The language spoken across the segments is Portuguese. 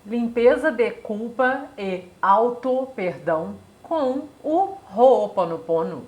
Limpeza de culpa e auto-perdão com o Ho'oponopono.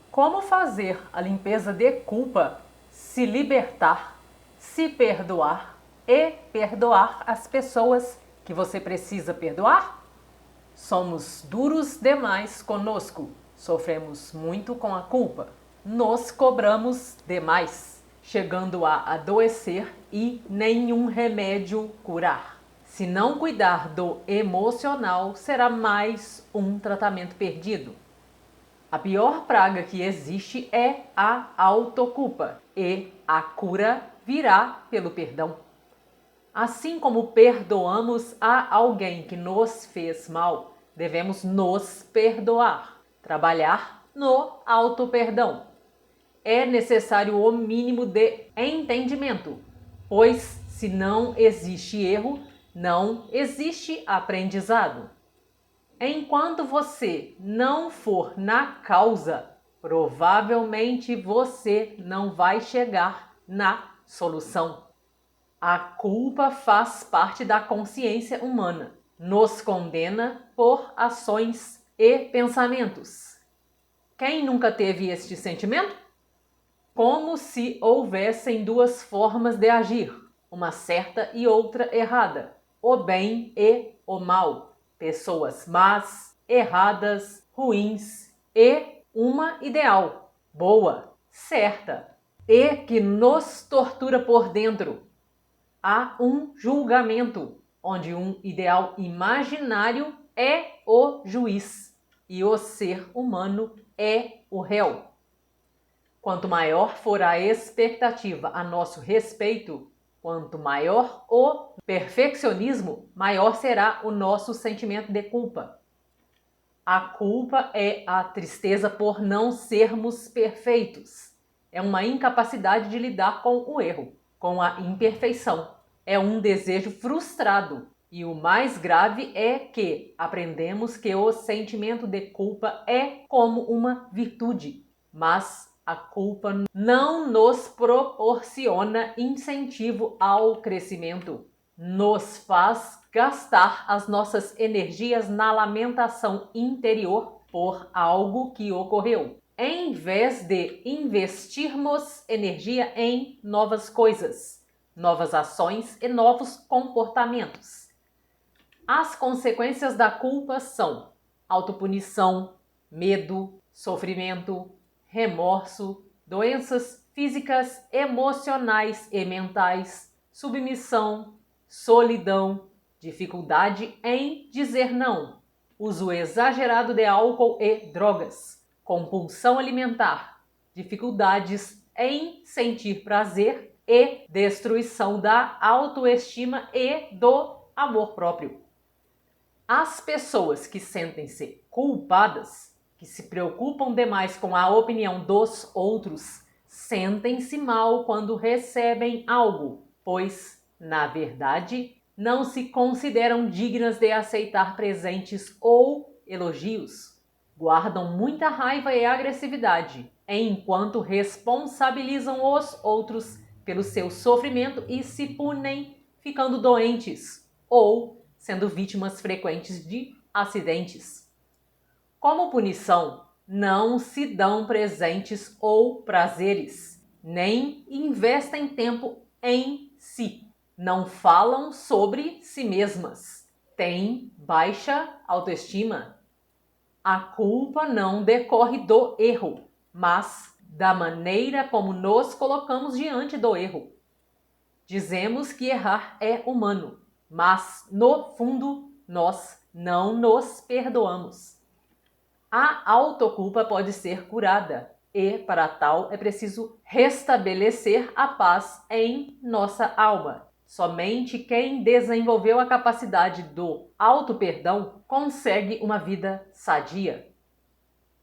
Como fazer a limpeza de culpa, se libertar, se perdoar e perdoar as pessoas que você precisa perdoar? Somos duros demais conosco, sofremos muito com a culpa, nos cobramos demais, chegando a adoecer e nenhum remédio curar. Se não cuidar do emocional, será mais um tratamento perdido. A pior praga que existe é a autoculpa e a cura virá pelo perdão. Assim como perdoamos a alguém que nos fez mal, devemos nos perdoar, trabalhar no auto-perdão. É necessário o mínimo de entendimento, pois se não existe erro, não existe aprendizado. Enquanto você não for na causa, provavelmente você não vai chegar na solução. A culpa faz parte da consciência humana, nos condena por ações e pensamentos. Quem nunca teve este sentimento? Como se houvessem duas formas de agir, uma certa e outra errada, o bem e o mal, pessoas más, erradas, ruins e uma ideal, boa, certa, e que nos tortura por dentro. Há um julgamento, onde um ideal imaginário é o juiz e o ser humano é o réu. Quanto maior for a expectativa a nosso respeito, quanto maior o perfeccionismo, maior será o nosso sentimento de culpa. A culpa é a tristeza por não sermos perfeitos. É uma incapacidade de lidar com o erro, com a imperfeição. É um desejo frustrado. E o mais grave é que aprendemos que o sentimento de culpa é como uma virtude, mas a culpa não nos proporciona incentivo ao crescimento. Nos faz gastar as nossas energias na lamentação interior por algo que ocorreu, em vez de investirmos energia em novas coisas, novas ações e novos comportamentos. As consequências da culpa são autopunição, medo, sofrimento, remorso, doenças físicas, emocionais e mentais, submissão, solidão, dificuldade em dizer não, uso exagerado de álcool e drogas, compulsão alimentar, dificuldades em sentir prazer e destruição da autoestima e do amor próprio. As pessoas que sentem-se culpadas, que se preocupam demais com a opinião dos outros, sentem-se mal quando recebem algo, pois, na verdade, não se consideram dignas de aceitar presentes ou elogios. Guardam muita raiva e agressividade, enquanto responsabilizam os outros pelo seu sofrimento e se punem ficando doentes ou sendo vítimas frequentes de acidentes. Como punição, não se dão presentes ou prazeres, nem investem tempo em si. Não falam sobre si mesmas. Têm baixa autoestima. A culpa não decorre do erro, mas da maneira como nos colocamos diante do erro. Dizemos que errar é humano, mas, no fundo, nós não nos perdoamos. A autoculpa pode ser curada e, para tal, é preciso restabelecer a paz em nossa alma. Somente quem desenvolveu a capacidade do auto-perdão consegue uma vida sadia.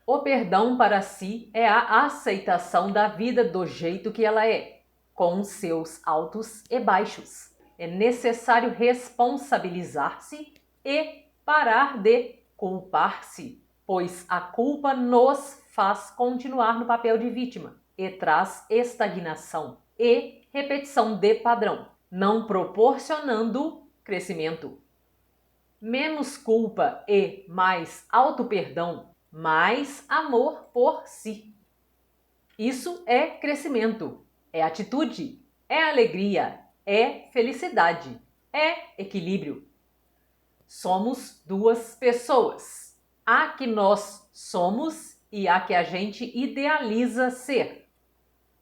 O perdão para si é a aceitação da vida do jeito que ela é, com seus altos e baixos. É necessário responsabilizar-se e parar de culpar-se, pois a culpa nos faz continuar no papel de vítima e traz estagnação e repetição de padrão, não proporcionando crescimento. Menos culpa e mais auto-perdão, mais amor por si. Isso é crescimento, é atitude, é alegria, é felicidade, é equilíbrio. Somos duas pessoas, a que nós somos e a que a gente idealiza ser.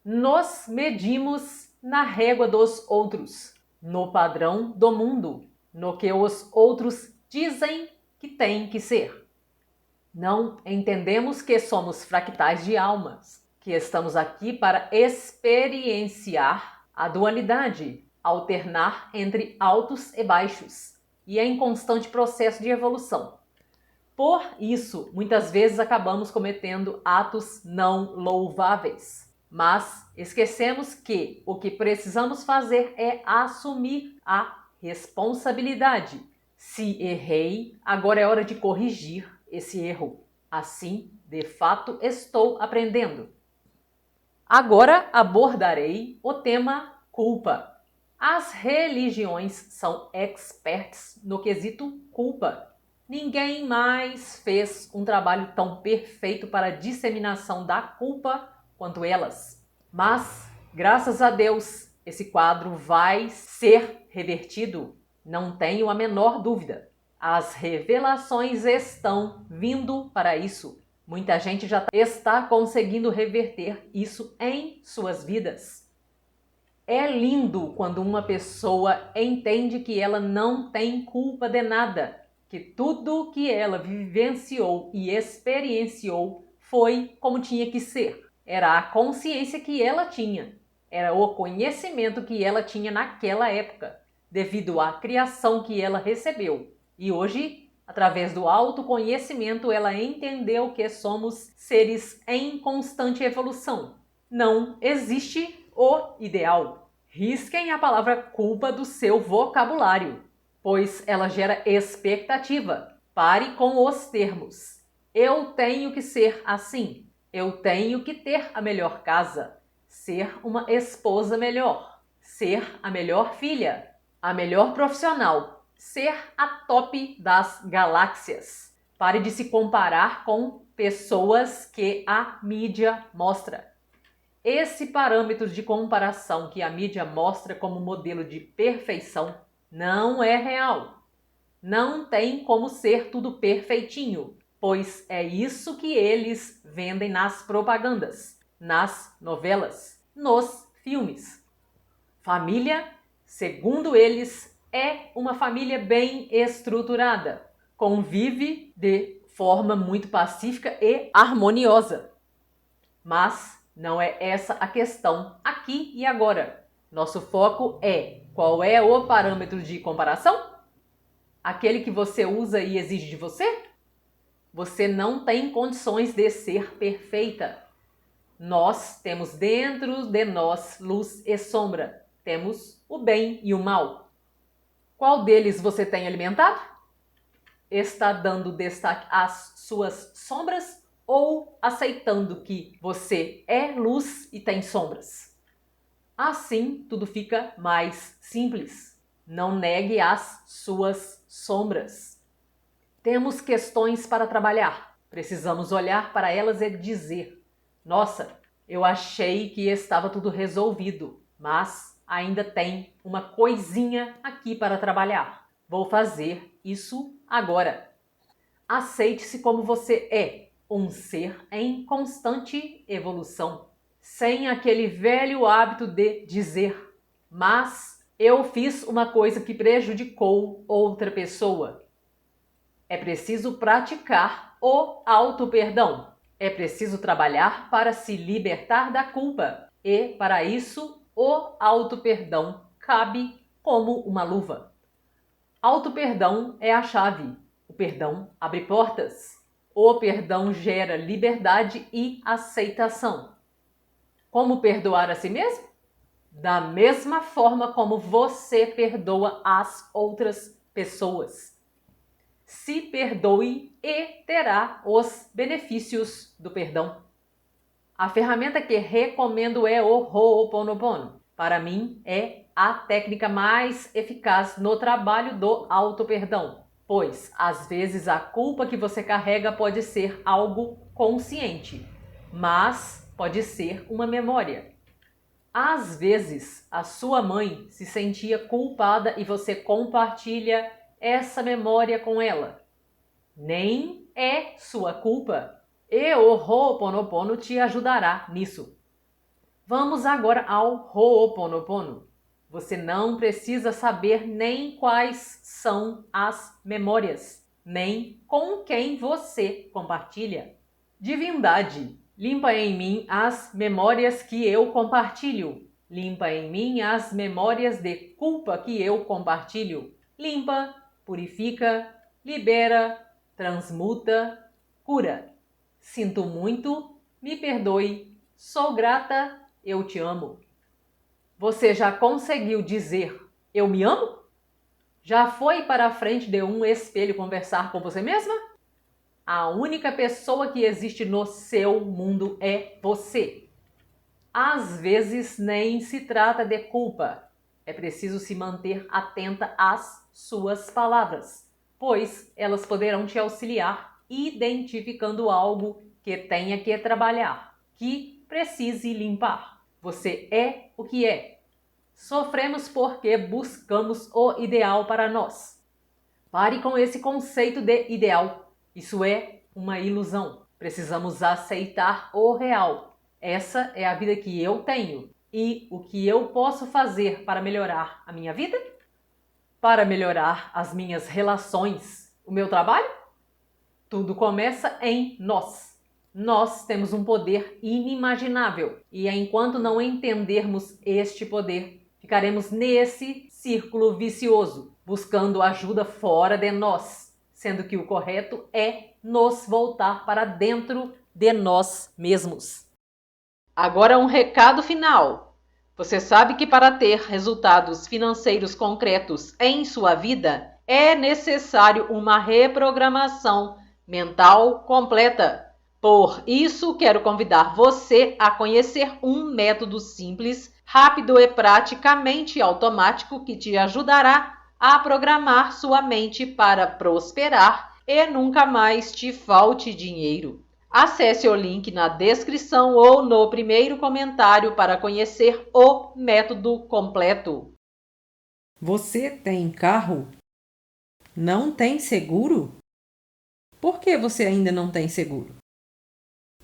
Nos medimos na régua dos outros, no padrão do mundo, no que os outros dizem que tem que ser. Não entendemos que somos fractais de almas, que estamos aqui para experienciar a dualidade, alternar entre altos e baixos, e é em constante processo de evolução. Por isso, muitas vezes acabamos cometendo atos não louváveis. Mas esquecemos que o que precisamos fazer é assumir a responsabilidade. Se errei, agora é hora de corrigir esse erro. Assim, de fato, estou aprendendo. Agora abordarei o tema culpa. As religiões são experts no quesito culpa. Ninguém mais fez um trabalho tão perfeito para a disseminação da culpa quanto elas. Mas, graças a Deus, esse quadro vai ser revertido. Não tenho a menor dúvida. As revelações estão vindo para isso. Muita gente já está conseguindo reverter isso em suas vidas. É lindo quando uma pessoa entende que ela não tem culpa de nada, que tudo que ela vivenciou e experienciou foi como tinha que ser. Era a consciência que ela tinha, era o conhecimento que ela tinha naquela época, devido à criação que ela recebeu. E hoje, através do autoconhecimento, ela entendeu que somos seres em constante evolução. Não existe o ideal. Risquem a palavra culpa do seu vocabulário, pois ela gera expectativa. Pare com os termos. Eu tenho que ser assim. Eu tenho que ter a melhor casa, ser uma esposa melhor, ser a melhor filha, a melhor profissional, ser a top das galáxias. Pare de se comparar com pessoas que a mídia mostra. Esse parâmetro de comparação que a mídia mostra como modelo de perfeição não é real. Não tem como ser tudo perfeitinho, pois é isso que eles vendem nas propagandas, nas novelas, nos filmes. Família, segundo eles, é uma família bem estruturada, convive de forma muito pacífica e harmoniosa. Mas não é essa a questão aqui e agora. Nosso foco é qual é o parâmetro de comparação? Aquele que você usa e exige de você? Você não tem condições de ser perfeita. Nós temos dentro de nós luz e sombra. Temos o bem e o mal. Qual deles você tem alimentado? Está dando destaque às suas sombras ou aceitando que você é luz e tem sombras? Assim, tudo fica mais simples. Não negue as suas sombras. Temos questões para trabalhar. Precisamos olhar para elas e dizer: nossa, eu achei que estava tudo resolvido, mas ainda tem uma coisinha aqui para trabalhar. Vou fazer isso agora. Aceite-se como você é, um ser em constante evolução, sem aquele velho hábito de dizer: mas eu fiz uma coisa que prejudicou outra pessoa. É preciso praticar o auto-perdão. É preciso trabalhar para se libertar da culpa. E, para isso, o auto-perdão cabe como uma luva. Auto-perdão é a chave. O perdão abre portas. O perdão gera liberdade e aceitação. Como perdoar a si mesmo? Da mesma forma como você perdoa as outras pessoas. Se perdoe e terá os benefícios do perdão. A ferramenta que recomendo é o Ho'oponopono. Para mim, é a técnica mais eficaz no trabalho do auto-perdão, pois às vezes a culpa que você carrega pode ser algo consciente, mas pode ser uma memória. Às vezes a sua mãe se sentia culpada e você compartilha essa memória com ela. Nem é sua culpa. E o Ho'oponopono te ajudará nisso. Vamos agora ao Ho'oponopono. Você não precisa saber nem quais são as memórias, nem com quem você compartilha. Divindade, limpa em mim as memórias que eu compartilho. Limpa em mim as memórias de culpa que eu compartilho. Limpa, purifica, libera, transmuta, cura. Sinto muito, me perdoe, sou grata, eu te amo. Você já conseguiu dizer eu me amo? Já foi para a frente de um espelho conversar com você mesma? A única pessoa que existe no seu mundo é você. Às vezes nem se trata de culpa. É preciso se manter atenta às suas palavras, pois elas poderão te auxiliar identificando algo que tenha que trabalhar, que precise limpar. Você é o que é. Sofremos porque buscamos o ideal para nós. Pare com esse conceito de ideal. Isso é uma ilusão. Precisamos aceitar o real. Essa é a vida que eu tenho. E o que eu posso fazer para melhorar a minha vida? Para melhorar as minhas relações, o meu trabalho? Tudo começa em nós. Nós temos um poder inimaginável e enquanto não entendermos este poder, ficaremos nesse círculo vicioso, buscando ajuda fora de nós, sendo que o correto é nos voltar para dentro de nós mesmos. Agora um recado final. Você sabe que para ter resultados financeiros concretos em sua vida, é necessário uma reprogramação mental completa. Por isso, quero convidar você a conhecer um método simples, rápido e praticamente automático que te ajudará a programar sua mente para prosperar e nunca mais te falte dinheiro. Acesse o link na descrição ou no primeiro comentário para conhecer o método completo. Você tem carro? Não tem seguro? Por que você ainda não tem seguro?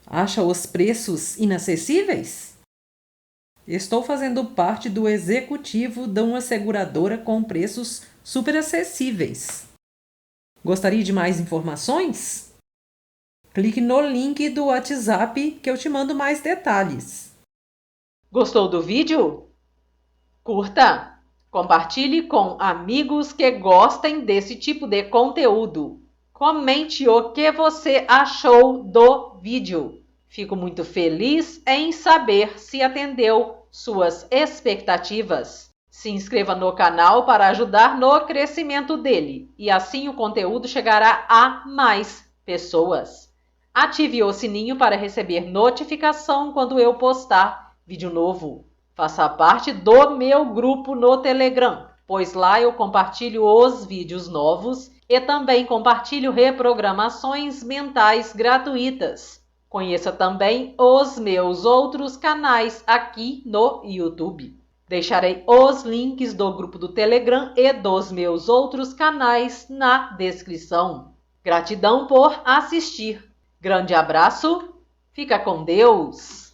Acha os preços inacessíveis? Estou fazendo parte do executivo de uma seguradora com preços super acessíveis. Gostaria de mais informações? Clique no link do WhatsApp que eu te mando mais detalhes. Gostou do vídeo? Curta! Compartilhe com amigos que gostem desse tipo de conteúdo. Comente o que você achou do vídeo. Fico muito feliz em saber se atendeu suas expectativas. Se inscreva no canal para ajudar no crescimento dele e assim o conteúdo chegará a mais pessoas. Ative o sininho para receber notificação quando eu postar vídeo novo. Faça parte do meu grupo no Telegram, pois lá eu compartilho os vídeos novos e também compartilho reprogramações mentais gratuitas. Conheça também os meus outros canais aqui no YouTube. Deixarei os links do grupo do Telegram e dos meus outros canais na descrição. Gratidão por assistir. Grande abraço, fica com Deus!